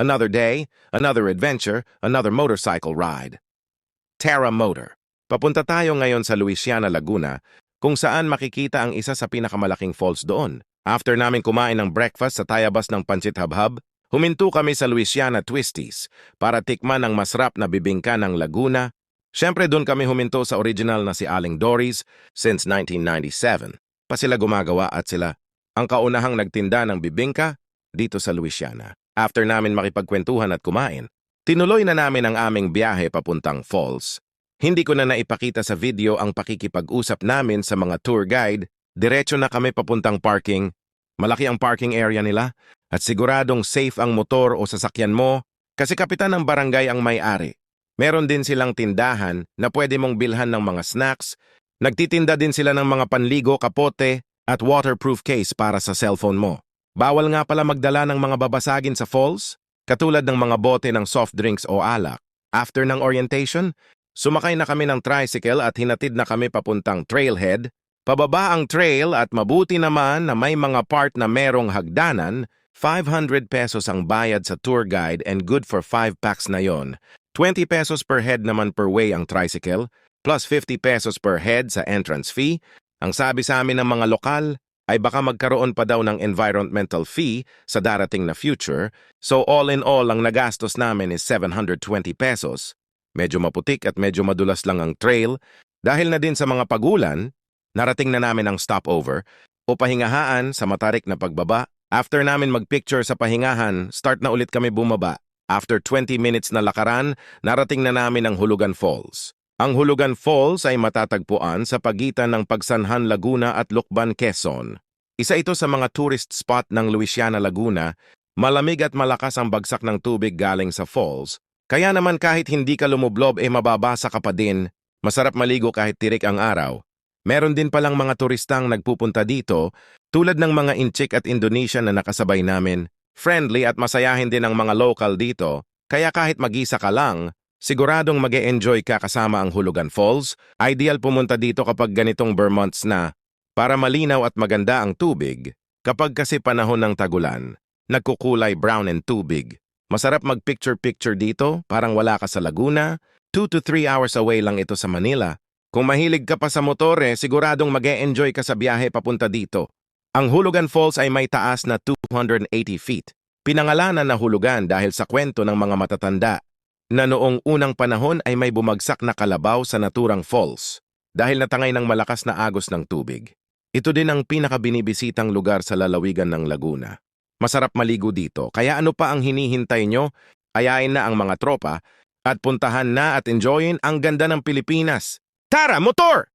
Another day, another adventure, another motorcycle ride. Terra Motor. Papunta tayo ngayon sa Luisiana, Laguna, kung saan makikita ang isa sa pinakamalaking falls doon. After namin kumain ng breakfast sa tayabas ng Pancit Habhab, huminto kami sa Luisiana Twisties para tikman ang masarap na bibingka ng Laguna. Siyempre doon kami huminto sa original na si Aling Dory's since 1997. Pa sila gumagawa at sila ang kaunahang nagtinda ng bibingka dito sa Luisiana. After namin makipagkwentuhan at kumain, tinuloy na namin ang aming biyahe papuntang falls. Hindi ko na naipakita sa video ang pakikipag-usap namin sa mga tour guide. Diretso na kami papuntang parking. Malaki ang parking area nila at siguradong safe ang motor o sasakyan mo kasi kapitan ng barangay ang may-ari. Meron din silang tindahan na pwede mong bilhan ng mga snacks. Nagtitinda din sila ng mga panligo, kapote at waterproof case para sa cellphone mo. Bawal nga pala magdala ng mga babasagin sa falls, katulad ng mga bote ng soft drinks o alak. After ng orientation, sumakay na kami ng tricycle at hinatid na kami papuntang trailhead. Pababa ang trail at mabuti naman na may mga part na merong hagdanan. 500 pesos ang bayad sa tour guide and good for 5 packs na yon. 20 pesos per head naman per way ang tricycle, plus 50 pesos per head sa entrance fee. Ang sabi sa amin ng mga lokal ay baka magkaroon pa daw ng environmental fee sa darating na future, so all in all ang nagastos namin is 720 pesos. Medyo maputik at medyo madulas lang ang trail. Dahil na din sa mga pagulan, narating na namin ang stopover o pahingahaan sa matarik na pagbaba. After namin magpicture sa pahingahan, start na ulit kami bumaba. After 20 minutes na lakaran, narating na namin ang Hulugan Falls. Ang Hulugan Falls ay matatagpuan sa pagitan ng Pagsanhan, Laguna at Lucban, Quezon. Isa ito sa mga tourist spot ng Luisiana, Laguna. Malamig at malakas ang bagsak ng tubig galing sa falls. Kaya naman kahit hindi ka lumublob mababasa ka pa din. Masarap maligo kahit tirik ang araw. Meron din palang mga turistang nagpupunta dito tulad ng mga Inchik at Indonesian na nakasabay namin. Friendly at masayahin din ang mga local dito. Kaya kahit mag-isa ka lang, siguradong mag-e-enjoy ka kasama ang Hulugan Falls. Ideal pumunta dito kapag ganitong Vermonts na para malinaw at maganda ang tubig. Kapag kasi panahon ng tagulan, nagkukulay brown and tubig. Masarap mag-picture-picture dito, parang wala ka sa Laguna. 2 to 3 hours away lang ito sa Manila. Kung mahilig ka pa sa motore, siguradong mag-e-enjoy ka sa biyahe papunta dito. Ang Hulugan Falls ay may taas na 280 feet. Pinangalanan na hulugan dahil sa kwento ng mga matatanda na noong unang panahon ay may bumagsak na kalabaw sa naturang falls dahil natangay ng malakas na agos ng tubig. Ito din ang pinakabinibisitang lugar sa lalawigan ng Laguna. Masarap maligo dito, kaya ano pa ang hinihintay nyo? Ayain na ang mga tropa at puntahan na at enjoyin ang ganda ng Pilipinas. Tara, motor!